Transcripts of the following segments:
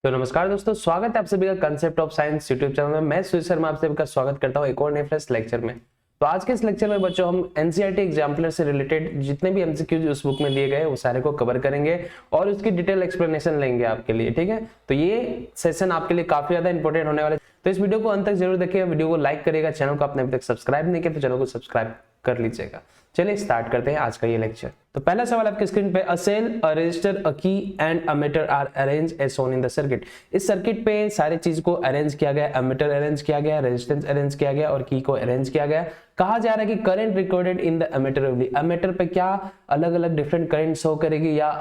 तो नमस्कार दोस्तों, स्वागत है आप सभी का concept of science YouTube channel में। मैं सुशील शर्मा आप सभी का स्वागत करता हूं एक और नए फ्रेश लेक्चर में। तो आज के इस लेक्चर में बच्चों हम एनसीईआरटी एग्जाम्पलर से रिलेटेड जितने भी एमसीक्यूज उस बुक में दिए गए वो सारे को कवर करेंगे और उसकी डिटेल एक्सप्लेनेशन लेंगे आपके लिए। ठीक है, तो ये सेशन आपके लिए काफी ज्यादा इंपॉर्टेंट होने वाला है, तो इस वीडियो को अंत तक जरूर देखिएगा। वीडियो को लाइक करिएगा, चैनल को आपने अभी तक सब्सक्राइब नहीं किया तो चैनल को सब्सक्राइब कर लीजिएगा। चलिए स्टार्ट करते हैं आज का ये लेक्चर। तो पहला सवाल आपके स्क्रीन पे, अ cell, a resistor, a key and a meter are arrange as shown in the circuit. इस सर्किट पे सारे चीज को अरेंज किया गया, अमीटर अरेंज किया गया, रेजिस्टेंस अरेंज किया गया और की को अरेंज किया गया। कहा जा रहा है कि current recorded in the ammeter of the ammeter पे क्या अलग अलग डिफरेंट करंट शो करेगी या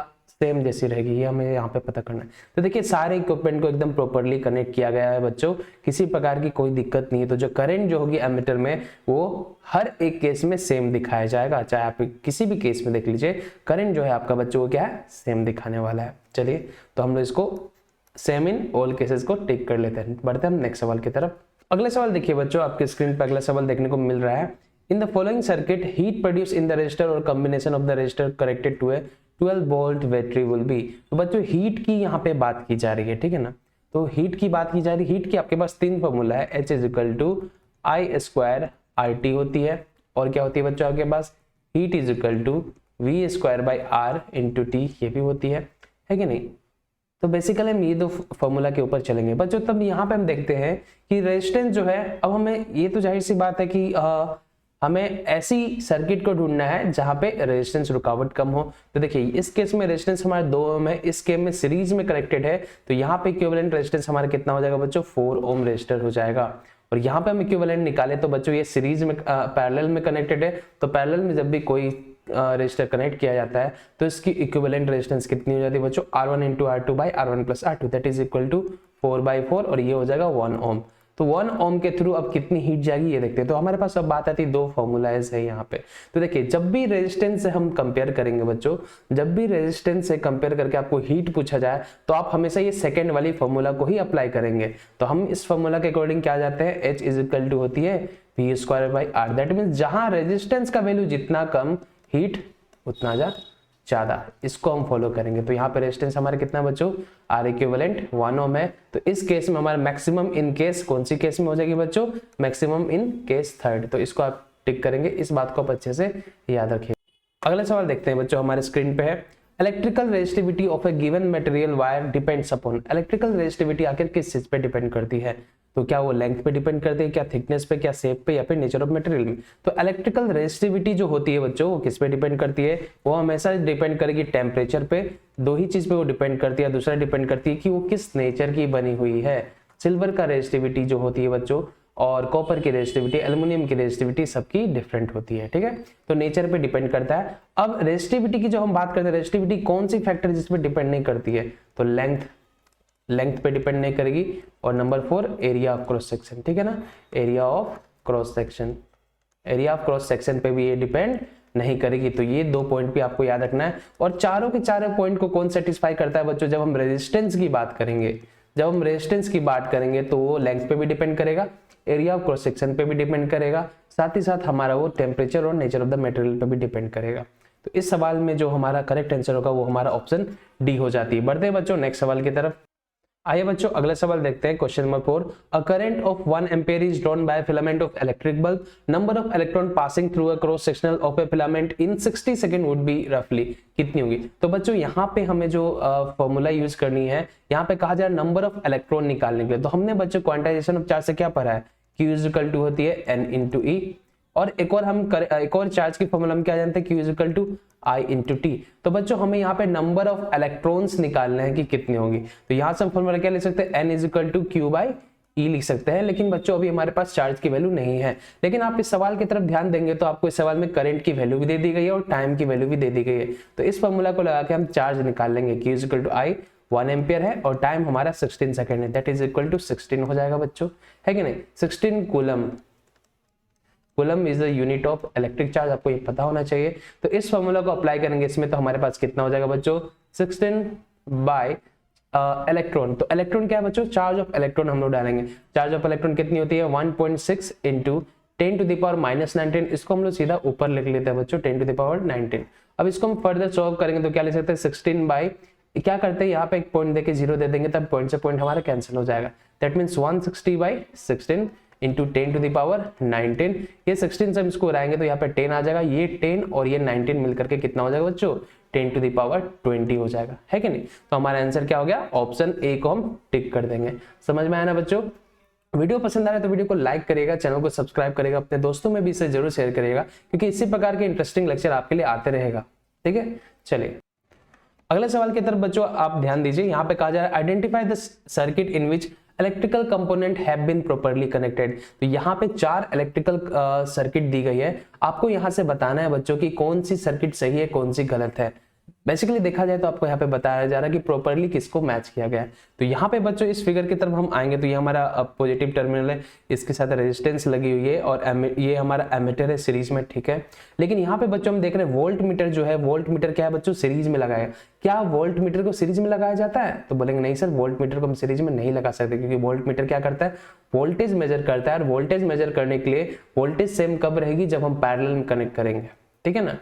सेम जैसी रहेगी, ये हमें यहाँ पे पता करना है। तो देखिए सारे इक्विपमेंट को एकदम प्रॉपर्ली कनेक्ट किया गया है बच्चों, किसी प्रकार की कोई दिक्कत नहीं है। तो जो करंट जो होगी एमीटर में वो हर एक केस में सेम दिखाया जाएगा, चाहे आप किसी भी केस में देख लीजिए करंट जो है आपका बच्चों को क्या है, सेम दिखाने वाला है। चलिए तो हम लोग इसको सेम इन ऑल केसेस को टिक कर लेते हैं। बढ़ते हैं हम नेक्स्ट सवाल की तरफ। अगला सवाल देखिए बच्चों, आपके स्क्रीन पर अगला सवाल देखने को मिल रहा है। In the following circuit heat produce in the resistor और combination of the resistor connected to a 12 volt battery will be. तो बच्चों हीट की यहाँ पे बात की जा रही है, ठीक है ना। तो हीट की बात की जा रही है, हीट की आपके पास तीन फॉर्मूला है, H is equal to I square R T होती है, और क्या होती है बच्चों आपके पास, heat is equal to V square by R into T, ये भी होती है कि नहीं। तो बेसिकली हम ये दो फॉर्मूला के ऊपर चलेंगे बच्चों। तब यहाँ पे हम देखते हैं कि रेजिस्टेंस जो है, अब हमें ये तो जाहिर सी बात है कि हमें ऐसी सर्किट को ढूंढना है जहां पे रेजिस्टेंस रुकावट कम हो। तो देखिए इस केस में रेजिस्टेंस हमारे 2 ओम है, इस केस में सीरीज में कनेक्टेड है, तो यहाँ पे इक्विवेलेंट रेजिस्टेंस हमारा कितना हो जाएगा बच्चों, 4 ओम रेजिस्टर हो जाएगा। और यहाँ पे हम इक्विवेलेंट निकाले तो बच्चों ये सीरीज में पैरेलल में कनेक्टेड है, तो पैरेलल में जब भी कोई रेजिस्टर कनेक्ट किया जाता है तो इसकी इक्विवेलेंट रेजिस्टेंस कितनी हो जाती है बच्चों, R1 into R2 by R1 plus R2 that is equal to 4/4, और ये हो जाएगा 1 ओम। तो 1 ओम के थ्रू अब कितनी हीट जाएगी ये देखते हैं। तो हमारे पास अब बात आती है दो फॉर्मूलाज है यहाँ पे। तो देखिए जब भी रेजिस्टेंस से हम कंपेयर करेंगे बच्चों, जब भी रेजिस्टेंस से कंपेयर करके आपको हीट पूछा जाए तो आप हमेशा ये सेकंड वाली फॉर्मूला को ही अप्लाई करेंगे। तो हम इस फॉर्मूला के अकॉर्डिंग क्या जाते हैं, H इज इक्वल टू होती है v square by r. That means जहां रेजिस्टेंस का वैल्यू जितना कम, हीट उतना ज्यादा, इसको हम फॉलो करेंगे। तो यहाँ पे रेजिस्टेंस हमारे कितना बच्चों, आर इक्विवेलेंट 1 ओम है। तो इस केस में हमारा मैक्सिमम इन केस कौन सी केस में हो जाएगी बच्चों, मैक्सिमम इन केस थर्ड। तो इसको आप टिक करेंगे, इस बात को आप अच्छे से याद रखिए। अगला सवाल देखते हैं बच्चों, हमारे स्क्रीन पे है, electrical resistivity of A given material wire depends upon. Electrical resistivity आखिर किस चीज पे डिपेंड करती है, तो क्या वो लेंथ पे डिपेंड करती है, क्या थिकनेस पे, क्या शेप पे, या फिर नेचर ऑफ मटेरियल में। तो इलेक्ट्रिकल रेजिस्टिविटी जो होती है बच्चों वो किस पे डिपेंड करती है, वो हमेशा डिपेंड करेगी टेम्परेचर पे। दो ही चीज पे वो डिपेंड करती है, दूसरा डिपेंड करती है कि वो किस नेचर की बनी हुई है। सिल्वर का रेजिस्टिविटी जो होती है बच्चों, और कॉपर की रेजिस्टिविटी, एल्युमिनियम की रेजिस्टिविटी सबकी डिफरेंट होती है, ठीक है। तो नेचर पे डिपेंड करता है। अब रेजिस्टिविटी की जो हम बात करते हैं, रेजिस्टिविटी कौन सी फैक्टर जिसपे डिपेंड नहीं करती है, तो लेंथ पे डिपेंड नहीं करेगी। और number 4 area of cross section, ठीक है ना, area of cross section, area of cross section पे भी ये डिपेंड नहीं करेगी। तो ये 2 पॉइंट भी आपको याद रखना है। और चारों के चारों पॉइंट को कौन सेटिस्फाई करता है बच्चों, जब हम रेजिस्टेंस की बात करेंगे, जब हम रेजिस्टेंस की बात करेंगे तो वो लेंथ पे भी डिपेंड करेगा, एरिया ऑफ क्रॉस सेक्शन पे भी डिपेंड करेगा, साथ ही साथ हमारा वो टेम्परेचर और नेचर ऑफ द मटेरियल पे भी डिपेंड करेगा। तो इस सवाल में जो हमारा करेक्ट आंसर होगा वो हमारा ऑप्शन डी हो जाती है। बढ़ते हैं बच्चों नेक्स्ट सवाल की तरफ। आइए बच्चों अगला सवाल देखते हैं, question number 4, a current of 1 ampere is drawn by filament of electric bulb, number of electron passing through a cross sectional of A filament in 60 second would be रफली, कितनी होगी। तो बच्चों यहाँ पे हमें जो फॉर्मूला यूज करनी है, यहाँ पे कहा जा रहा है नंबर ऑफ इलेक्ट्रॉन निकालने के लिए। तो हमने बच्चों क्वांटाइजेशन ऑफ चार्ज से क्या पढ़ा है, Q इज इक्वल टू होती है N इंटू E, और एक और चार्ज की फॉर्मूला हम क्या जानते हैं, Q is equal to I into t. तो बच्चों हमें यहाँ पे नंबर ऑफ इलेक्ट्रॉन्स निकालने हैं कि कितनी होगी। तो यहाँ से हम फॉर्मूला क्या लिख सकते हैं, N is equal to Q by E लिख सकते हैं। लेकिन बच्चों अभी हमारे पास चार्ज की वैल्यू नहीं है। लेकिन आप इस सवाल की तरफ ध्यान देंगे तो आपको इस सवाल में करंट की वैल्यू भी दे दी गई है और टाइम की वैल्यू भी दे दी गई है। तो इस फॉर्मूला को लगा के हम चार्ज निकाल लेंगे, Q is equal to I 1 ampere है और टाइम हमारा 16 सेकंड है, दैट इज इक्वल टू 16 हो जाएगा बच्चों, है कि नहीं। 16 coulomb, coulomb is the unit of electric charge, आपको ये पता होना चाहिए। तो इस फॉर्मूला को अप्लाई करेंगे इसमें, तो हमारे पास कितना हो जाएगा बच्चों, 16 बाय इलेक्ट्रॉन। तो इलेक्ट्रॉन क्या है बच्चों, चार्ज ऑफ इलेक्ट्रॉन हम लोग डालेंगे। चार्ज ऑफ इलेक्ट्रॉन कितनी होती है, 1.6 इंटू 10 टू द पावर -19। इसको हम लोग सीधा ऊपर लिख लेते हैं बच्चों, 10 टू द पावर 19। अब इसको हम फर्दर सॉल्व करेंगे तो क्या लिख सकते हैं, 16 बाय क्या करते हैं यहाँ पे एक पॉइंट देके 0 दे देंगे, तब पॉइंट से पॉइंट हमारा कैंसिल हो जाएगा। That means 160/16 into 10 to the power 19। ये 16 से हम इसको उड़ाएंगे तो यहाँ पे 10 आ जाएगा, ये 10 और ये 19 मिलकर के कितना हो जाएगा बच्चों, 10 टू द पावर 20 हो जाएगा, है कि नहीं। तो हमारा आंसर क्या हो गया, ऑप्शन ए को हम टिक कर देंगे। समझ में आया ना बच्चों। वीडियो पसंद आ रहा है तो वीडियो को लाइक करिएगा, चैनल को सब्सक्राइब करिएगा, अपने दोस्तों में भी इसे जरूर शेयर करिएगा, क्योंकि इसी प्रकार के इंटरेस्टिंग लेक्चर आपके लिए आते रहेगा। ठीक है, चलिए अगले सवाल की तरफ बच्चों आप ध्यान दीजिए। यहाँ पे कहा जा रहा है identify the circuit in which electrical component have been properly connected. तो यहाँ पे 4 इलेक्ट्रिकल सर्किट दी गई है, आपको यहाँ से बताना है बच्चों की कौन सी सर्किट सही है कौन सी गलत है। बेसिकली देखा जाए तो आपको यहाँ पे बताया जा रहा है कि प्रॉपर्ली किसको मैच किया गया है। तो यहाँ पे बच्चों इस फिगर की तरफ हम आएंगे तो ये हमारा पॉजिटिव टर्मिनल है, इसके साथ रेजिस्टेंस लगी हुई है और ये हमारा एमीटर है सीरीज में, ठीक है। लेकिन यहाँ पे बच्चों हम देख रहे हैं वोल्ट मीटर जो है, वोल्ट मीटर क्या है बच्चों, सीरीज में लगाया। क्या वोल्ट मीटर को सीरीज में लगाया जाता है, तो बोलेंगे नहीं सर वोल्ट मीटर को हम सीरीज में नहीं लगा सकते, क्योंकि वोल्ट मीटर क्या करता है, वोल्टेज मेजर करता है, और वोल्टेज मेजर करने के लिए वोल्टेज सेम कब रहेगी, जब हम पैरेलल में कनेक्ट करेंगे, ठीक है ना।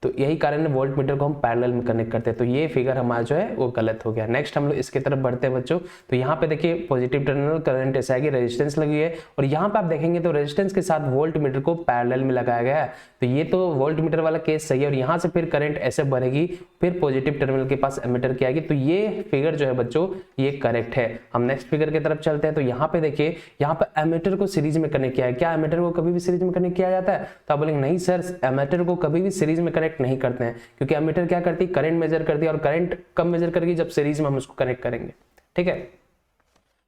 तो यही कारण है वोल्ट मीटर को हम पैरेलल में कनेक्ट करते हैं। तो ये फिगर हमारा जो है वो गलत हो गया। नेक्स्ट हम लोग इसके तरफ बढ़ते हैं बच्चों। तो यहाँ पे देखिए पॉजिटिव टर्मिनल, करंट ऐसा है कि रेजिस्टेंस लगी है, और यहाँ पे आप देखेंगे तो रेजिस्टेंस के साथ वोल्ट मीटर को पैरेलल में लगाया गया है। तो ये तो वोल्ट मीटर वाला केस सही है, और यहाँ से फिर करंट ऐसे बढ़ेगी, फिर पॉजिटिव टर्मिनल के पास एमीटर की आएगी। तो ये फिगर जो है बच्चों ये करेक्ट है। हम नेक्स्ट फिगर की तरफ चलते हैं। तो यहाँ पे देखिए, यहाँ पे एमीटर को सीरीज में कनेक्ट किया है। क्या एमीटर को कभी भी सीरीज में कनेक्ट किया जाता है, तो आप बोलेंगे नहीं सर एमीटर को कभी भी सीरीज में कनेक्ट नहीं करते हैं, क्योंकि एमीटर क्या करती है, करंट मेजर करती है, और करंट कब मेजर करेगी, जब सीरीज में हम उसको कनेक्ट करेंगे, ठीक है।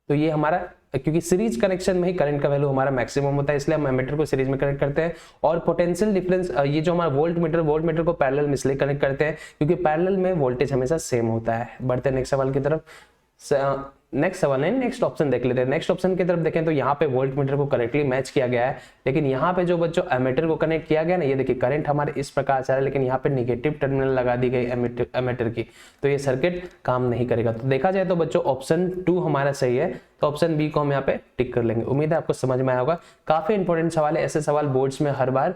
तो ये हमारा, क्योंकि सीरीज कनेक्शन में ही करंट का वैल्यू हमारा मैक्सिमम होता है, इसलिए हम एमीटर को सीरीज में कनेक्ट करते हैं। और पोटेंशियल डिफरेंस, ये जो हमारा वोल्ट मीटर को पैरेलल में इसलिए कनेक्ट करते हैं क्योंकि पैरेलल में वोल्टेज हमेशा सेम होता है। बढ़ते हैं नेक्स्ट सवाल की तरफ। नेक्स्ट सवाल है, नेक्स्ट ऑप्शन देख लेते हैं। नेक्स्ट ऑप्शन की तरफ देखें तो यहाँ पे वोल्ट मीटर को करेक्टली मैच किया गया है, लेकिन यहाँ पे जो बच्चों एमीटर को कनेक्ट किया गया ना, ये देखिए करंट हमारे इस प्रकार से आ रहा है, लेकिन यहाँ पे निगेटिव टर्मिनल लगा दी गई एमीटर की, तो ये सर्किट काम नहीं करेगा। तो देखा जाए तो बच्चों ऑप्शन 2 हमारा सही है, तो ऑप्शन बी को हम यहाँ पे टिक कर लेंगे। उम्मीद है आपको समझ में आया होगा। काफी इंपॉर्टेंट सवाल है, ऐसे सवाल बोर्ड्स में हर बार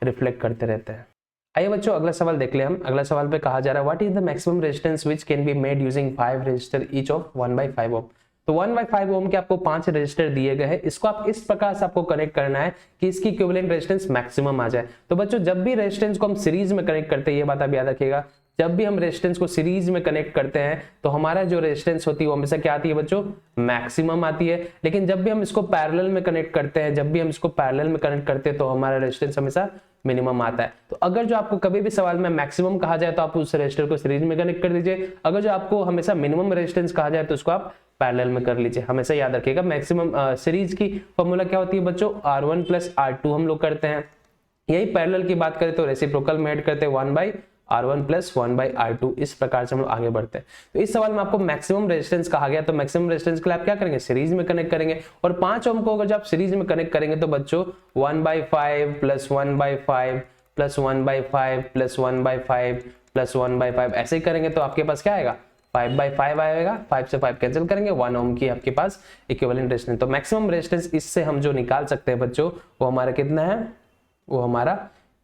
रिफ्लेक्ट करते रहते हैं। आइए बच्चों अगला सवाल देख ले हम। अगला सवाल पे कहा जा रहा है what is the maximum resistance which can be made using 5 resistor each of 1/5 ohm. तो 1/5 ओम के आपको 5 रेजिस्टर दिए गए हैं, इसको आप इस प्रकार से आपको कनेक्ट करना है कि इसकी इक्विवेलेंट रेजिस्टेंस मैक्सिमम आ जाए। तो बच्चों जब भी रेजिस्टेंस को हम सीरीज में कनेक्ट करते हैं, ये बात आप याद रखिएगा, जब भी हम रेजिस्टेंस को सीरीज में कनेक्ट करते हैं तो हमारा जो रेजिस्टेंस होती है वो हमेशा क्या आती है बच्चों, मैक्सिमम आती है। लेकिन जब भी हम इसको पैरेलल में कनेक्ट करते हैं, तो हमारा रेजिस्टेंस हमेशा मिनिमम आता है। तो अगर जो आपको कभी भी सवाल में मैक्सिमम कहा जाए तो आप उस रेजिस्टर को सीरीज में कनेक्ट कर दीजिए, अगर जो आपको हमेशा मिनिमम रेजिस्टेंस कहा जाए तो उसको आप पैरेलल में कर लीजिए। हमेशा याद रखिएगा मैक्सिमम सीरीज की फॉर्मूला क्या होती है बच्चों, R1 + R2 हम लोग करते हैं। यही पैरेलल की बात करें तो रेसिप्रोकल में ऐड करते हैं 1/R1 + 1/R2, इस प्रकार से हम लोग आगे बढ़ते हैं। तो इस सवाल में आपको मैक्सिमम रेजिस्टेंस कहा गया, तो मैक्सिमम रेजिस्टेंस के लिए आप क्या करेंगे, सीरीज में कनेक्ट करेंगे। और 5 ओम को अगर आप सीरीज में कनेक्ट करेंगे तो बच्चों 1/5 + 1/5 + 1/5 + 1/5 + 1/5 ऐसे ही करेंगे तो आपके पास क्या आएगा, 5/5 आएगा। 5 से 5 कैंसिल करेंगे, 1 ओम की आपके पास इक्विवेलेंट रेजिस्टेंस। तो मैक्सिमम रेजिस्टेंस इससे हम जो निकाल सकते हैं बच्चों, वो हमारा कितना है, वो हमारा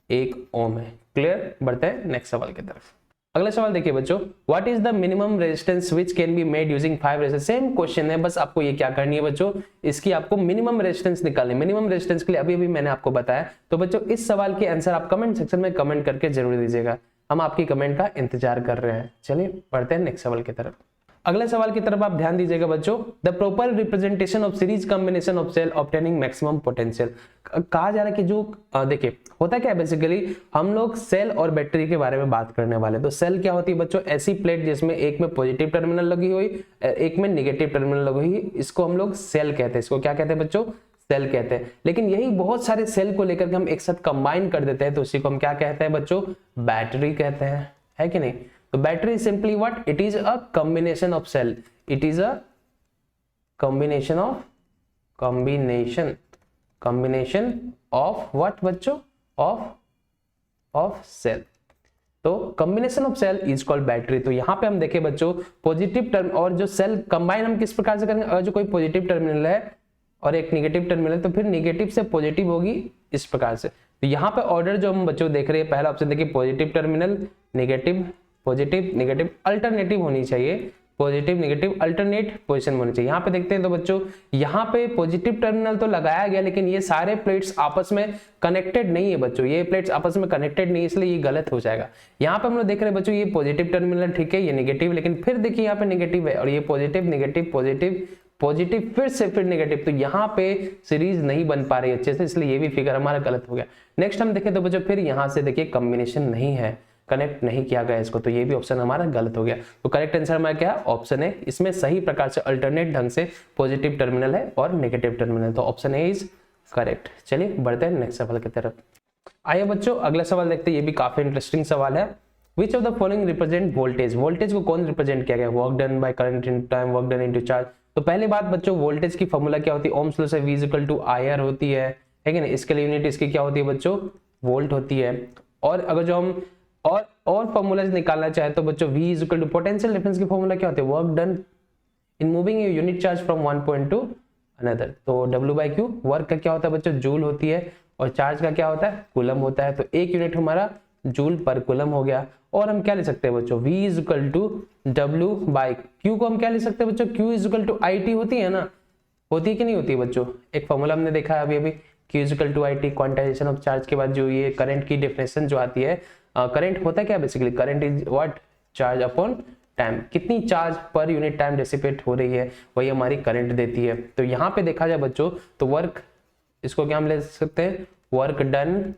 1 ओम है। क्लियर। बढ़ते हैं नेक्स्ट सवाल की तरफ। अगला सवाल देखिए बच्चों, what is the minimum resistance which can be made using 5 resistance. Same question है, बस आपको ये क्या करनी है बच्चों, इसकी आपको मिनिमम रेजिस्टेंस निकालनी है। मिनिमम रेजिस्टेंस के लिए अभी मैंने आपको बताया। तो बच्चों इस सवाल के आंसर आप कमेंट सेक्शन में कमेंट करके जरूर दीजिएगा, हम आपकी कमेंट का इंतजार कर रहे हैं। चलिए बढ़ते हैं नेक्स्ट सवाल की तरफ। अगले सवाल की तरफ आप ध्यान दीजिएगा बच्चों, the proper representation of series combination of cell obtaining maximum potential. कहा जा रहा है कि जो देखिए होता क्या है, बेसिकली हम लोग सेल और बैटरी के बारे में बात करने वाले। तो सेल क्या होती है बच्चों, ऐसी प्लेट जिसमें एक में पॉजिटिव टर्मिनल लगी हुई, एक में निगेटिव टर्मिनल लगी हुई, इसको हम लोग सेल कहते हैं। इसको क्या कहते हैं बच्चों, सेल कहते हैं। लेकिन यही बहुत सारे सेल को लेकर के हम एक साथ कंबाइन कर देते हैं, तो उसी को हम क्या कहते हैं बच्चों, बैटरी कहते हैं, है कि नहीं। तो battery simply what, it is a combination of cell, it is a combination of what बच्चों, ऑफ सेल। तो combination of cell is called battery. तो यहाँ पे हम देखें बच्चों, पॉजिटिव टर्म और जो सेल कंबाइन हम किस प्रकार से करेंगे, अगर जो कोई पॉजिटिव टर्मिनल है और एक निगेटिव टर्मिनल है तो फिर निगेटिव से पॉजिटिव होगी इस प्रकार से। तो यहाँ पे ऑर्डर जो हम बच्चों देख रहे हैं, पहला ऑप्शन देखिए positive terminal, negative positive negative alternative होनी चाहिए, पॉजिटिव नेगेटिव अल्टरनेट पोजीशन होनी चाहिए। यहाँ पे देखते हैं तो बच्चों यहाँ पे पॉजिटिव टर्मिनल तो लगाया गया, लेकिन ये सारे प्लेट्स आपस में कनेक्टेड नहीं है बच्चों, ये प्लेट्स आपस में कनेक्टेड नहीं है, इसलिए ये गलत हो जाएगा। यहाँ पे हम लोग देख रहे हैं बच्चों ये पॉजिटिव टर्मिनल ठीक है, ये नेगेटिव, लेकिन फिर देखिए यहाँ पे नेगेटिव है और ये पॉजिटिव नेगेटिव पॉजिटिव पॉजिटिव फिर से फिर नेगेटिव, तो यहाँ पे सीरीज नहीं बन पा रही अच्छे से, इसलिए ये भी फिगर हमारा गलत हो गया। नेक्स्ट हम देखें तो बच्चों फिर यहाँ से देखिए कॉम्बिनेशन नहीं है, कनेक्ट नहीं किया गया इसको, तो ये भी ऑप्शन हमारा गलत हो गया। तो करेक्ट आंसर हमारा क्या है? ऑप्शन है। इसमें सही प्रकार से अल्टरनेट ढंग से पॉजिटिव टर्मिनल है और नेगेटिव टर्मिनल, तो ऑप्शन ए इज करेक्ट। चलिए बढ़ते हैं नेक्स्ट सवाल की तरफ। आइए बच्चों अगला सवाल देखते हैं, ये भी काफी इंटरेस्टिंग सवाल है। Which of the following represent voltage? Voltage को कौन रिप्रेजेंट किया गया? Work done by current in time, work done into charge. तो पहली बात बच्चों वोल्टेज की फॉर्मूला क्या होती है? ओम्स लॉ से V इक्वल टू IR होती है कि नहीं? इसके लिए यूनिट इसकी क्या होती है बच्चों? वोल्ट होती है। और अगर जो हम और फॉर्मूला निकालना चाहे तो बच्चों V is equal to potential difference की फॉर्मूला क्या होती है? Work done in moving a unit charge from one point to another. तो W/Q वर्क का क्या होता है बच्चों? जूल होती है, और चार्ज का क्या होता है? कूलम होता है। तो एक यूनिट हमारा जूल पर कूलम हो गया। और हम क्या ले सकते हैं बच्चों? V is equal to W/Q को हम क्या ले सकते हैं बच्चों? Q is equal to IT होती है ना, होती है कि नहीं होती है बच्चों? एक फॉर्मूला हमने देखा है अभी Q is equal to IT, quantization of charge के बाद जो ये करंट की डेफिनेशन जो आती है, करंट होता है क्या basically? Current is what? Charge upon time. कितनी चार्ज पर यूनिट टाइम डिसिपेट हो रही है वही हमारी करंट देती है। तो यहाँ पे देखा जाए बच्चों तो वर्क, इसको क्या हम ले सकते हैं? Work done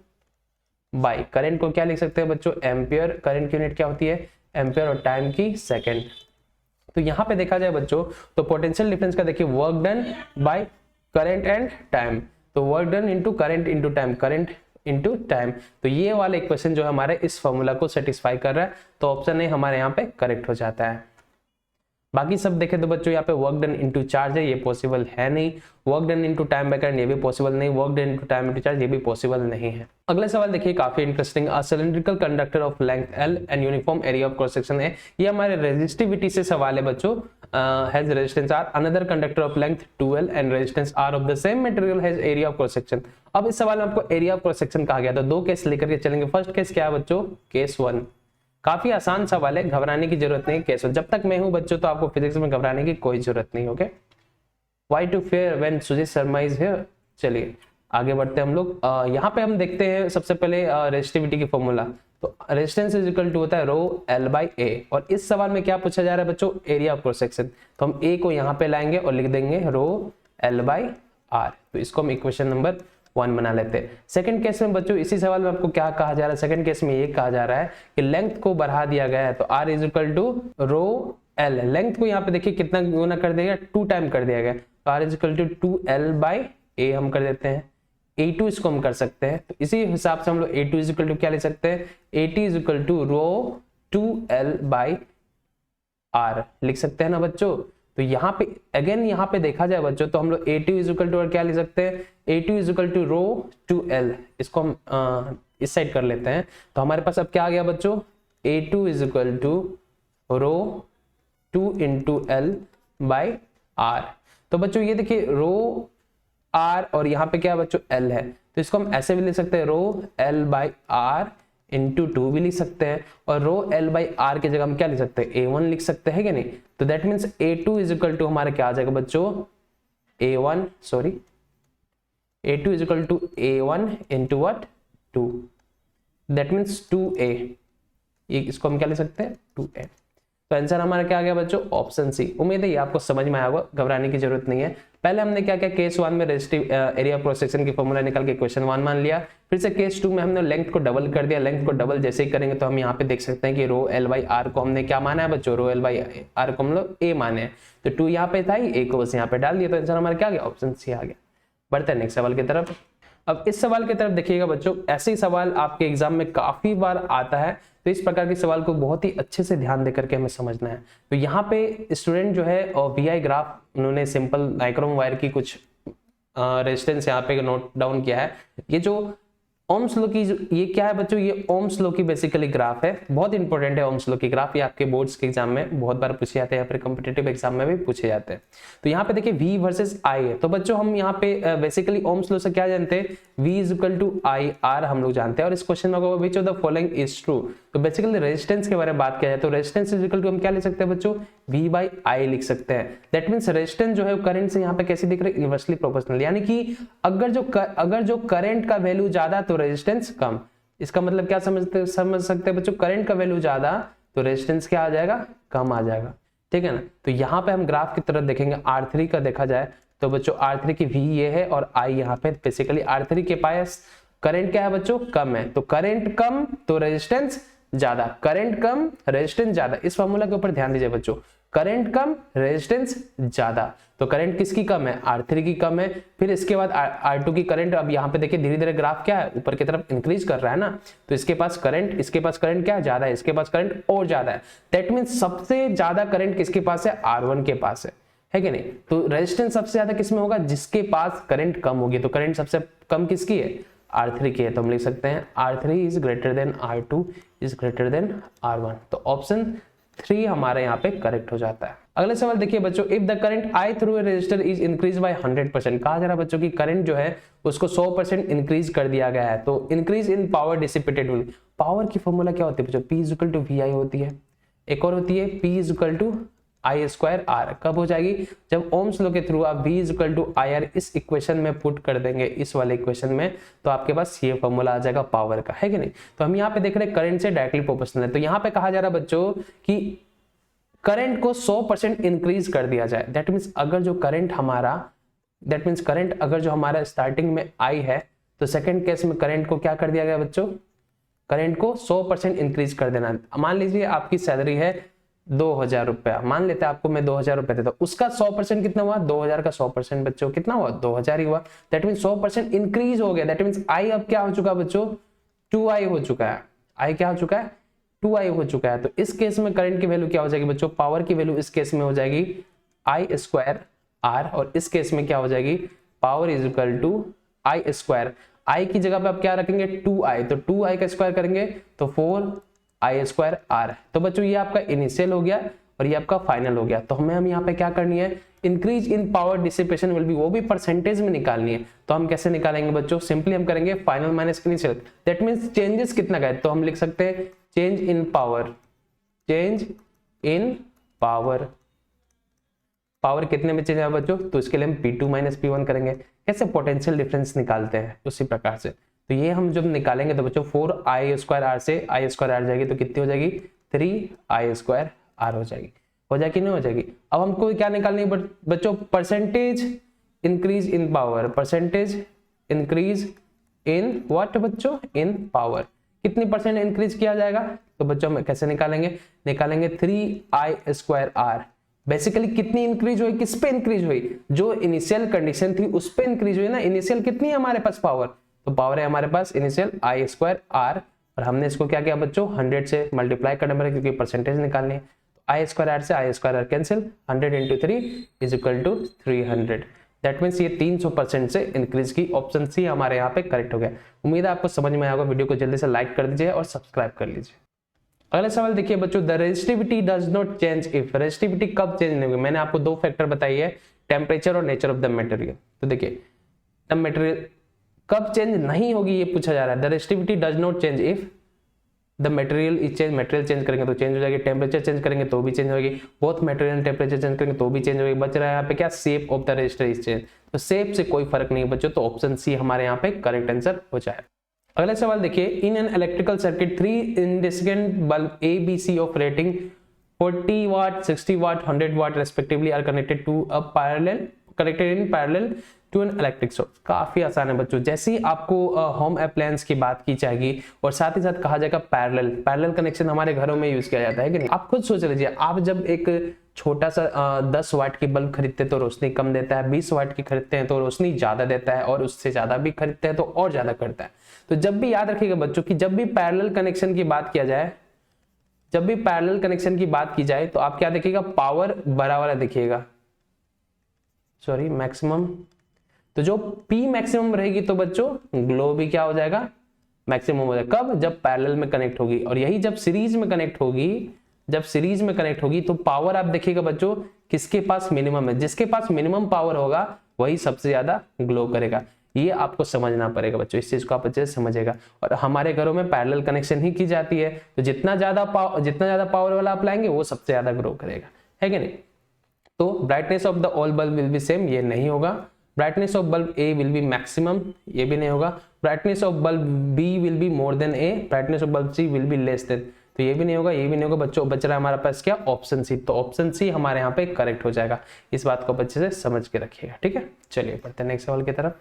by. करंट को क्या लिख सकते हैं बच्चों? एम्पियर। करंट की यूनिट क्या होती है? एम्पियर, और टाइम की सेकेंड। तो यहाँ पे देखा जाए बच्चों तो पोटेंशियल डिफरेंस का देखिए work done by current and time. तो work done into current into time, current into time. तो ये वाला इक्वेशन जो है हमारे इस फॉर्मूला को सेटिस्फाई कर रहा है, तो ऑप्शन ए हमारे यहाँ पे करेक्ट हो जाता है। बाकी सब देखें तो बच्चों यहाँ पे वर्क डन इंटू चार्ज है, ये पॉसिबल है नहीं। Work done into time by current, ये भी पॉसिबल नहीं। Work done into time into charge, ये भी पॉसिबल नहीं है। अगला सवाल देखिए काफी interesting. A cylindrical conductor of length L and uniform area of cross section है। ये हमारे रेजिस्टिविटी से सवाल है बच्चों। Has resistance R, another conductor of length 2L and resistance R of the same material has area of cross section. अब इस सवाल में आपको एरिया ऑफ क्रॉस सेक्शन कहा गया, तो दो केस लेकर के चलेंगे। फर्स्ट केस क्या है बच्चों? केस 1। काफी आसान सवाल है, घबराने की जरूरत नहीं। केस 1, जब तक मैं हूं बच्चों तो आपको फिजिक्स में घबराने की कोई जरूरत नहीं। Okay, why to fear when Sujeet Sharma is here. चलिए आगे बढ़ते हैं हम लोग। यहाँ पे हम देखते हैं सबसे पहले रेजिस्टिविटी की फॉर्मूला। तो रेजिस्टेंस इज इक्वल टू होता है रो L बाई A, और इस सवाल में क्या पूछा जा रहा है बच्चों? Area of cross section. तो हम A को यहाँ पे लाएंगे और लिख देंगे रो L बाई R। तो इसको हम इक्वेशन नंबर 1 बना लेते हैं। सेकंड केस में बच्चों इसी सवाल में आपको क्या कहा जा रहा है? सेकंड केस में ये कहा जा रहा है कि लेंथ को बढ़ा दिया गया है, तो R is equal to rho L। Length को यहाँ पे देखिए कितना गुना कर दिया गया? 2 टाइम कर दिया गया। तो R is equal to 2L by A हम कर देते हैं। A2 इसको हम कर सकते हैं, तो इसी हिसाब से हम लोग A2 इज इक्वल टू क्या ले सकते हैं? A2 is equal to rho 2L by R लिख सकते हैं ना बच्चों। तो यहाँ पे अगेन यहाँ पे देखा जाए बच्चों तो हम लोग A2 इज इक्वल टू और क्या लिख सकते हैं? A2 is equal to rho 2L। इसको हम इस साइड कर लेते हैं। तो हमारे पास अब क्या आ गया बच्चों? A2 is equal to rho 2 into L by R। तो बच्चों ये देखिए रो R और यहाँ पे क्या बच्चों? L है, तो इसको हम ऐसे भी लिख सकते हैं रो L बाई R इंटू 2 भी लिख सकते हैं, और रो L बाई R की जगह हम क्या लिख सकते हैं? A1 लिख सकते हैं कि नहीं? तो that means A2 is equal to हमारा क्या आ जाएगा बच्चों? A2 is equal to A1 into what? 2। That means 2A। इसको हम क्या लिख सकते हैं? 2A। तो आंसर हमारा क्या आ गया बच्चों? Option C. उम्मीद है ये आपको समझ में आया होगा, घबराने की जरूरत नहीं है। पहले हमने क्या किया? केस 1 में resistive area of cross section की फॉर्मूला निकाल के क्वेश्चन 1 मान लिया। फिर से केस 2 में हमने लेंथ को डबल कर दिया। लेंथ को डबल जैसे ही करेंगे तो हम यहाँ पे देख सकते हैं कि रो L बाई R को हमने क्या माना है बच्चों? रो L बाई R को हम लोग A माने हैं। तो 2 यहाँ पे था, A को बस यहाँ पे डाल दिया, तो आंसर हमारा क्या आ गया? ऑप्शन सी आ गया। बढ़ते हैं नेक्स्ट सवाल की तरफ। अब इस सवाल की तरफ देखिएगा बच्चों, ऐसे ही सवाल आपके एग्जाम में काफी बार आता है, तो इस प्रकार के सवाल को बहुत ही अच्छे से ध्यान देकर के हमें समझना है। तो यहाँ पे स्टूडेंट जो है और VI ग्राफ उन्होंने सिंपल नाइक्रोम वायर की कुछ रेजिस्टेंस यहाँ पे नोट डाउन किया है। ये जो ओम्स लॉ की ये क्या है बच्चों, ये ओम्स लॉ की बेसिकली ग्राफ है, बहुत इंपॉर्टेंट है ओम्स लॉ की ग्राफ, ये आपके बोर्ड्स के एग्जाम में बहुत बार पूछे जाते हैं या फिर कॉम्पिटिटिव एग्जाम में भी पूछे जाते हैं। तो यहाँ पे देखिए V वर्सेस I है, तो बच्चों हम यहाँ पे बेसिकली ओम्स लॉ से क्या जानते हैं, V is equal to I R हम लोग जानते हैं। और इस क्वेश्चन में होगा which of the following is true, तो बेसिकली रेजिस्टेंस के बारे में बात किया जाए तो रेजिस्टेंस इज इक्वल टू हम क्या लिख सकते हैं बच्चों, V बाई I लिख सकते हैं। दैट मींस रेजिस्टेंस जो है करंट से यहाँ पे कैसे दिख रहा है, इनवर्सली प्रोपोर्शनल, यानी कि अगर जो करंट का वैल्यू ज्यादा तो रेजिस्टेंस कम। इसका मतलब क्या समझ सकते हैं बच्चों, करंट का वैल्यू ज्यादा तो रेजिस्टेंस क्या आ जाएगा, कम आ जाएगा, ठीक है ना। तो यहाँ पे हम ग्राफ की तरफ देखेंगे, R3 का देखा जाए तो बच्चों R3 की V ये है और I यहाँ पे बेसिकली R3 के पास करंट क्या है बच्चों, कम है, तो करंट कम तो रेजिस्टेंस ज्यादा, करंट कम रेजिस्टेंस ज्यादा। इस फॉर्मूला के ऊपर ध्यान दीजिए बच्चों, करंट कम रेजिस्टेंस ज्यादा, तो करंट किसकी कम है, R3 की कम है। फिर इसके बाद R2 की करंट, अब यहाँ पे देखिए धीरे धीरे ग्राफ क्या है, ऊपर की तरफ इंक्रीज कर रहा है ना, तो इसके पास करंट क्या है, ज्यादा है, इसके पास करंट और ज्यादा है। दैट मींस सबसे ज्यादा करंट किसके पास है, R1 के पास है कि नहीं। तो रेजिस्टेंस सबसे ज्यादा किसमें होगा, जिसके पास करंट कम होगी, तो करंट सबसे कम किसकी है, R3 की है। तो हम लिख सकते हैं R3 is greater than R2 is greater than R1, तो ऑप्शन 3 हमारे यहाँ पे करेक्ट हो जाता है। अगले सवाल देखिए बच्चों, if the current I through a resistor is increase by 100%, कहा जा रहा है बच्चों की करंट जो है उसको 100% इंक्रीज कर दिया गया है, तो increase in power dissipated will, power की फॉर्मूला क्या होती है बच्चों, P is equal to VI होती है, एक और होती है P is equal to I square R, कब हो जाएगी, जब ओम्स लॉ के थ्रू आप V is equal to IR इस इक्वेशन में पुट कर देंगे, इस वाले इक्वेशन में, तो आपके पास ये फॉर्मूला आ जाएगा पावर का, है कि नहीं। तो हम यहाँ पे देख रहे हैं करंट से डायरेक्टली प्रोपोर्शनल है, तो यहाँ पे कहा जा रहा है बच्चों कि करंट को 100% इंक्रीज कर दिया जाए। दैट मीन्स अगर जो करंट अगर जो हमारा स्टार्टिंग में I है, तो सेकंड केस में करंट को क्या कर दिया गया बच्चों, करंट को 100% इंक्रीज कर देना। मान लीजिए आपकी सैलरी है 2000 रुपया, मान लेते हैं आपको मैं 2000 रुपया देता हूँ, उसका 100% कितना हुआ, 2000 का 100% बच्चों कितना हुआ, 2000 ही हुआ। दैट मीन्स 100% इंक्रीज हो गया, दैट मीन्स I अब क्या हो चुका बच्चों, 2I हो चुका है, I क्या हो चुका है, 2I हो चुका है। तो इस केस में करंट की वैल्यू क्या हो जाएगी बच्चों, पावर की वैल्यू इस केस में हो जाएगी I स्क्वायर R, और इस केस में क्या हो जाएगी, power is equal to I square, I की जगह पे आप क्या रखेंगे 2I, तो 2I का स्क्वायर करेंगे तो 4I स्क्वायर R। तो बच्चों ये आपका इनिशियल हो गया और ये आपका फाइनल हो गया। तो हमें यहाँ पे क्या करनी है, increase in power dissipation will be, वो भी परसेंटेज में निकालनी है। तो हम कैसे निकालेंगे बच्चों, सिंपली हम करेंगे final minus initial, that means changes कितना का है, तो हम लिख सकते हैं change in power, change in power, power कितने में चेंज है बच्चों, तो इसके लिए हम P2 माइनस P1 करेंगे। कैसे पोटेंशियल डिफरेंस निकालते हैं उसी प्रकार से, तो ये हम जब निकालेंगे तो बच्चों 4I स्क्वायर R से I स्क्वायर R जाएगी, तो कितनी हो जाएगी 3I स्क्वायर R हो जाएगी नहीं हो जाएगी। अब हमको क्या निकालनी है बच्चों, percentage increase in power, percentage increase in what बच्चों, इन पावर, कितनी परसेंट इंक्रीज किया जाएगा, तो बच्चों हम कैसे निकालेंगे 3I स्क्वायर R। बेसिकली कितनी इंक्रीज हुई, किस पे इंक्रीज हुई, जो इनिशियल कंडीशन थी उस पे इंक्रीज हुई ना। इनिशियल कितनी है हमारे पास पावर, तो पावर है हमारे पास इनिशियल I स्क्वायर R, और हमने इसको क्या किया बच्चों 100 से मल्टीप्लाई करना पड़ेगा क्योंकि परसेंटेज निकालनी है। तो I स्क्वायर R से I square R cancel, 100 into 3 is equal to 300। That means ये 300% से इंक्रीज की, ऑप्शन सी हमारे यहाँ पे करेक्ट हो गया। उम्मीद है आपको समझ में आया होगा, वीडियो को जल्दी से लाइक कर दीजिए और सब्सक्राइब कर लीजिए। अगला सवाल देखिए बच्चों, the resistivity does not change if, resistivity कब चेंज नहीं होगी, मैंने आपको 2 फैक्टर बताई है, टेम्परेचर और नेचर ऑफ द मटेरियल। तो देखिए द मटेरियल कब चेंज नहीं होगी ये पूछा जा रहा है, the resistivity does not change if the material is change, material change करेंगे तो चेंज हो जाएगी, टेम्परेचर चेंज करेंगे तो भी चेंज होगी, both material and temperature change करेंगे तो भी चेंज होगी। बच रहा है यहाँ पे क्या, shape of the resistor is change, तो शेप से कोई फर्क नहीं बच्चों, तो ऑप्शन सी हमारे यहाँ पे करेक्ट आंसर हो जाए। अगला सवाल देखिए, in an electrical circuit 3 incandescent bulb ABC of rating 40 watt 60 watt 100 watt respectively are connected to a parallel, connected in parallel to an electric source. काफी आसान है बच्चों, जैसे ही आपको होम अप्लायंस की बात की जाएगी और साथ ही साथ कहा जाएगा पैरेलल कनेक्शन हमारे घरों में यूज किया जाता है कि नहीं। आप खुद सोच लीजिए, आप जब एक छोटा सा 10 वाट की बल्ब खरीदते हैं तो रोशनी कम देता है, 20 वाट की खरीदते हैं तो रोशनी ज्यादा देता है, और उससे ज्यादा भी खरीदते हैं तो और ज्यादा करता है। तो जब भी याद रखिएगा बच्चों कि जब भी पैरेलल कनेक्शन की बात किया जाए, जब भी पैरेलल कनेक्शन की बात की जाए तो आप क्या देखिएगा, पावर बड़ा वाला देखिएगा, सॉरी मैक्सिमम। तो जो P मैक्सिमम रहेगी तो बच्चों ग्लो भी क्या हो जाएगा, मैक्सिमम हो जाएगा। कब? जब पैरेलल में कनेक्ट होगी। और यही जब सीरीज में कनेक्ट होगी, जब सीरीज में कनेक्ट होगी तो पावर आप देखिएगा बच्चों किसके पास मिनिमम है, जिसके पास मिनिमम पावर होगा वही सबसे ज्यादा ग्लो करेगा। ये आपको समझना पड़ेगा बच्चों, इस चीज को आप अच्छे से समझेगा। और हमारे घरों में पैरेलल कनेक्शन ही की जाती है, तो जितना ज्यादा पावर वाला आप लाएंगे वो सबसे ज्यादा ग्रो करेगा, है कि नहीं। तो brightness of the all bulb will be same, ये नहीं होगा। Brightness of bulb A will be maximum, ये भी नहीं होगा। Brightness of bulb B will be more than A, brightness of bulb C will be less than, तो ये भी नहीं होगा, ये भी नहीं होगा बच्चों। बच रहा है हमारे पास क्या? Option C. तो ऑप्शन सी हमारे यहाँ पे करेक्ट हो जाएगा। इस बात को अच्छे से समझ के रखिएगा, ठीक है। चलिए पढ़ते हैं नेक्स्ट सवाल की तरफ।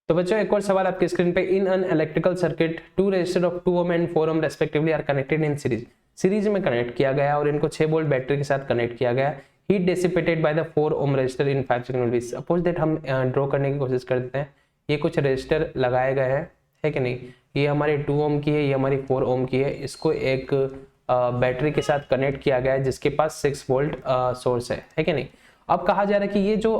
तो बच्चों एक और सवाल आपकी स्क्रीन पे, in an electrical circuit 2 resistor of 2 ohm and 4 ohm respectively are connected in series. Series में कनेक्ट किया गया और इनको 6 वोल्ट बैटरी के साथ कनेक्ट किया गया। Heat dissipated by the 4 ohm resistor in 5 second will be. Suppose that हम ड्रॉ करने की कोशिश करते हैं, ये कुछ रेजिस्टर लगाए गए हैं, है कि नहीं। ये हमारी 2 ohm की है, ये हमारी 4 ohm की है। इसको एक बैटरी के साथ कनेक्ट किया गया है जिसके पास 6 वोल्ट सोर्स है कि नहीं। अब कहा जा रहा है कि ये जो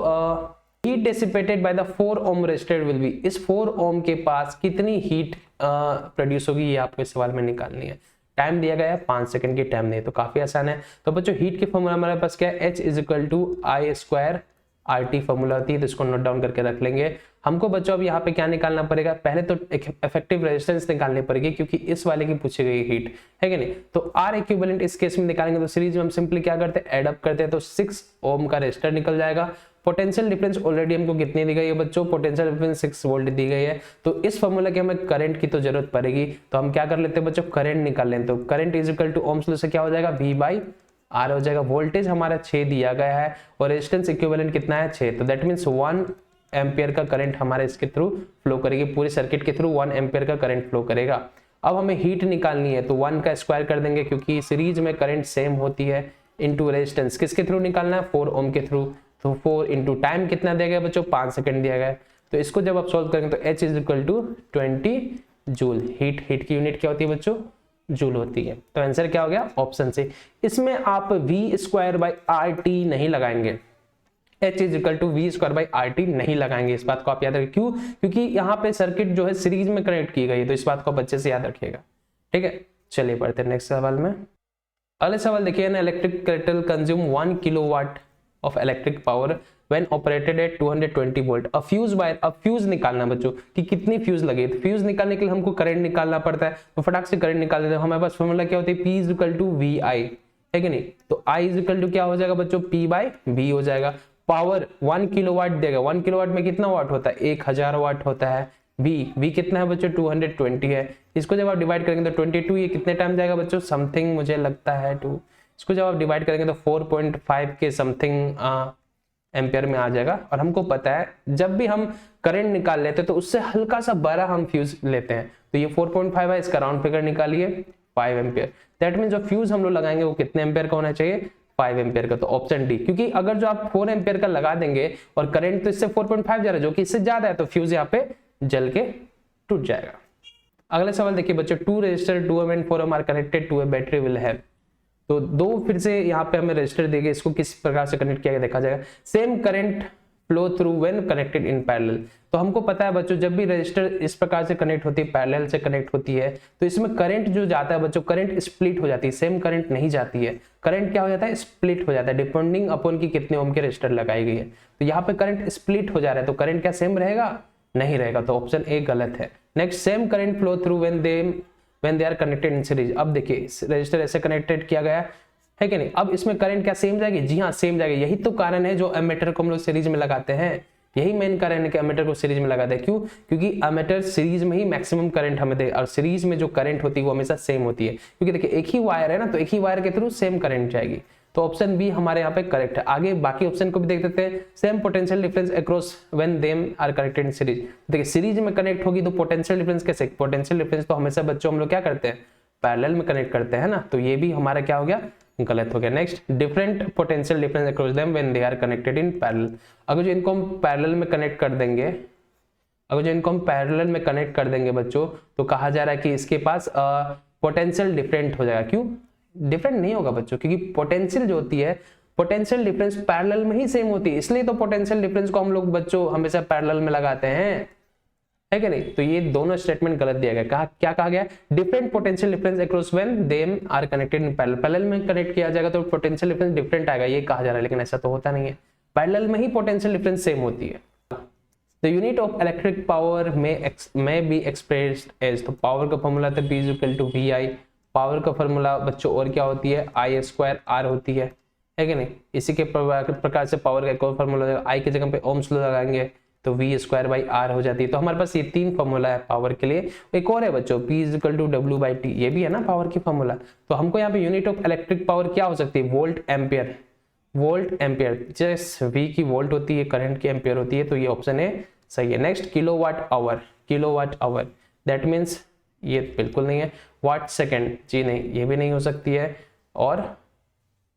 heat dissipated by the 4 ohm resistor will be, इस 4 ohm के पास कितनी हीट प्रोड्यूस होगी, ये आपको इस सवाल में निकालनी है। टाइम दिया गया है 5 सेकंड की, टाइम नहीं तो काफी आसान है। तो बच्चों हीट की फॉर्मूला हमारे पास क्या है? H = I² RT फॉर्मूला होती है, तो इसको नोट डाउन करके रख लेंगे। हमको बच्चों अब यहाँ पे क्या निकालना पड़ेगा? पहले तो इफेक्टिव रेजिस्टेंस निकालनी पड़ेगी क्योंकि इस वाले की पूछी गई हीट, है कि नहीं। तो R इक्विवेलेंट इस केस में निकालेंगे तो सीरीज में हम सिंपली क्या करते हैं? एड अप करते हैं, तो 6 ohm का रेजिस्टर निकल जाएगा। पोटेंशियल डिफरेंस ऑलरेडी हमको कितनी दी गई है बच्चों? पोटेंशियल डिफरेंस 6 वोल्ट दी गई है। तो इस फॉर्मूला के हमें करंट की तो जरूरत पड़ेगी, तो हम क्या कर लेते हैं बच्चों? करंट निकाल लेते हैं। तो करंट = ohms लॉ से क्या हो जाएगा? V/R हो जाएगा। वोल्टेज हमारा 6 दिया गया है और रेजिस्टेंस इक्विवेलेंट कितना है? 6, तो दैट मींस 1 एम्पियर का करंट हमारे इसके थ्रू फ्लो करेगी, पूरे सर्किट के थ्रू 1 एम्पियर का करंट फ्लो करेगा। अब हमें हीट निकालनी है तो 1 का स्क्वायर कर देंगे क्योंकि सीरीज में करंट सेम होती है, इनटू रेजिस्टेंस किसके थ्रू निकालना है? 4 ohm के थ्रू। तो 4 इंटू टाइम कितना दिया गया बच्चों? 5 सेकंड दिया गया। तो इसको जब आप सॉल्व करेंगे तो H = 20 जूल। हीट की यूनिट क्या होती है बच्चों? जूल होती है। तो आंसर क्या हो गया? Option C. इसमें आप V²/RT नहीं लगाएंगे, H = V²/RT नहीं लगाएंगे। इस बात को आप याद रखिए। क्यों? क्योंकि यहाँ पे सर्किट जो है सीरीज में कनेक्ट की गई है, तो इस बात को आप अच्छे से याद रखिएगा, ठीक है। चलिए पढ़ते हैं नेक्स्ट सवाल में। अगले सवाल देखिए, ना electric kettle consume 1 kilowatt of electric power when operated at 220 volt। अब फ्यूज वायर, अब फ्यूज निकालना बच्चों कि कितनी फ्यूज लगे। तो फ्यूज निकालने के लिए हमको करंट निकालना पड़ता है, तो फटाक से करंट निकाल देते हैं। हमारे पास फॉर्मूला क्या होती है? P = VI, है कि नहीं। तो I = क्या हो जाएगा बच्चों? P/V हो जाएगा। पावर 1 किलोवाट देगा, 1 किलोवाट में कितना वाट होता है? 1000 वाट होता है। V कितना है बच्चों? 220 है। इसको जब आप डिवाइड करेंगे तो 22, ये कितने टाइम जाएगा बच्चों? समथिंग मुझे लगता है 2, इसको जब आप डिवाइड करेंगे तो 4.5 के समथिंग एम्पियर में आ जाएगा। और हमको पता है जब भी हम करंट निकाल लेते हैं तो उससे हल्का सा बड़ा हम फ्यूज लेते हैं, तो ये 4.5 है, इसका राउंड फिगर निकालिए 5 एम्पियर। दैट मीन जो फ्यूज हम लोग लगाएंगे वो कितने एम्पियर का होना चाहिए? 5 एम्पियर का। तो ऑप्शन डी, क्योंकि अगर जो आप 4 एम्पियर का लगा देंगे और करंट तो इससे 4.5 जा रहा है जो कि इससे ज्यादा है, तो फ्यूज यहाँ पे जल के टूट जाएगा। अगला सवाल देखिए बच्चों, 2 resistor 2 ohm and 4 ohm are connected to a battery will have. तो 2 फिर से यहाँ पे हमें रजिस्टर देंगे, इसको किस प्रकार से कनेक्ट किया गया देखा जाएगा। Same current flow through when connected in parallel. तो हमको पता है बच्चों जब भी रजिस्टर इस प्रकार से कनेक्ट होती है, पैरेलल से कनेक्ट होती है, तो इसमें करंट जो जाता है बच्चों, करंट स्प्लिट हो जाती है, सेम करंट नहीं जाती है। करंट क्या हो जाता है? स्प्लिट हो जाता है, डिपेंडिंग अपॉन की कितने ओम के रजिस्टर लगाई गई है। तो यहाँ पे करंट स्प्लिट हो जा रहा है, तो करंट क्या सेम रहेगा? नहीं रहेगा। तो ऑप्शन ए गलत है। Next, same current flow through when they are connected in series. अब देखिए रजिस्टर ऐसे कनेक्टेड किया गया है कि नहीं। अब इसमें करंट क्या सेम जाएगी? जी हाँ सेम जाएगी। यही तो कारण है जो एमीटर को हम लोग सीरीज में लगाते हैं, यही मेन कारण है कि एमीटर को सीरीज में लगाते हैं। क्यों? क्योंकि एमीटर सीरीज में ही मैक्सिमम करंट हमें दे, और सीरीज में जो करंट होती है वो हमेशा सेम होती है, क्योंकि देखिए एक ही वायर है ना, तो एक ही वायर के थ्रू सेम करंट जाएगी। तो ऑप्शन बी हमारे यहाँ पे करेक्ट है। आगे बाकी ऑप्शन को भी देख देते हैं। Same potential difference across when them are connected in series. देखिए सीरीज में कनेक्ट होगी तो पोटेंशियल डिफरेंस कैसे? पोटेंशियल डिफरेंस तो हमेशा बच्चों हम लोग क्या करते हैं? पैरेलल में कनेक्ट करते हैं ना, तो ये भी हमारा क्या हो गया? गलत हो गया। Next, different potential difference across them when they are connected in parallel. अगर जो इनको हम पैरेलल में कनेक्ट कर देंगे, बच्चों, तो कहा जा रहा है कि इसके पास पोटेंशियल डिफरेंट हो जाएगा। क्यों डिफरेंट नहीं होगा बच्चों? क्योंकि पोटेंशियल जो होती है, पोटेंशियल डिफरेंस पैरेलल में ही सेम होती है, इसलिए तो पोटेंशियल डिफरेंस को हम लोग बच्चों हमेशा पैरेलल में लगाते हैं। है कि नहीं। तो ये दोनों स्टेटमेंट गलत दिया गया। कहा क्या कहा गया, different potential difference across when them are connected in parallel. Parallel में कनेक्ट किया जाएगा तो पोटेंशियल डिफरेंस डिफरेंट आएगा, ये कहा जा रहा है, लेकिन ऐसा तो होता नहीं है, पैरेलल में ही पोटेंशियल डिफरेंस सेम होती है। The unit of electric power में बी एक्सप्रेस्ड एज, तो पावर का फॉर्मूला था P = VI, पावर का फॉर्मूला बच्चों और क्या होती है, I² R होती है कि नहीं। इसी के प्रकार से पावर का एक और फॉर्मूला, I की जगह पे ओम्स लॉ लगाएंगे तो V²/R हो जाती है। तो हमारे पास ये 3 फॉर्मूला है पावर के लिए। एक और है बच्चों P = W/T, ये भी है ना पावर की फॉर्मूला। तो हमको यहाँ पे यूनिट ऑफ इलेक्ट्रिक पावर क्या हो सकती है, वोल्ट एम्पियर, वोल्ट एम्पियर। जैसे V की वोल्ट होती है, करंट की एम्पियर होती है, तो ये ऑप्शन है सही है। Next kilowatt hour, kilowatt hour that means ये बिल्कुल नहीं है। वाट सेकंड, जी नहीं, ये भी नहीं हो सकती है। और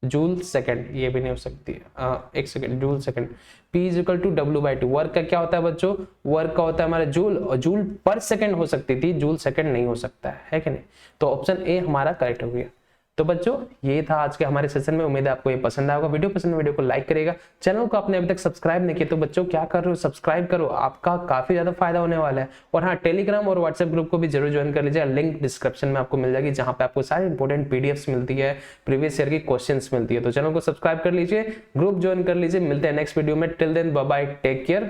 जूल सेकंड, ये भी नहीं हो सकती है। एक second, joule second. P = W/T, work का क्या होता है बच्चों, वर्क का होता है हमारा जूल, और जूल पर सेकंड हो सकती थी, जूल सेकंड नहीं हो सकता है कि नहीं। तो ऑप्शन ए हमारा करेक्ट हो गया। तो बच्चों ये था आज के हमारे सेशन में, उम्मीद है आपको ये पसंद आएगा। वीडियो पसंद है वीडियो को लाइक करेगा, चैनल को आपने अभी तक सब्सक्राइब नहीं किया तो बच्चों क्या कर रहे हो, सब्सक्राइब करो, आपका काफी ज्यादा फायदा होने वाला है। और हाँ, टेलीग्राम और व्हाट्सएप ग्रुप को भी जरूर ज्वाइन कर लीजिए, लिंक डिस्क्रिप्शन में आपको मिल जाएगी, जहां पे आपको सारी इंपॉर्टेंट पीडीएफ्स मिलती है, प्रीवियस ईयर की क्वेश्चंस मिलती है। तो चैनल को सब्सक्राइब कर लीजिए, ग्रुप ज्वाइन कर लीजिए। मिलते हैं नेक्स्ट वीडियो में, till then bye bye, take care.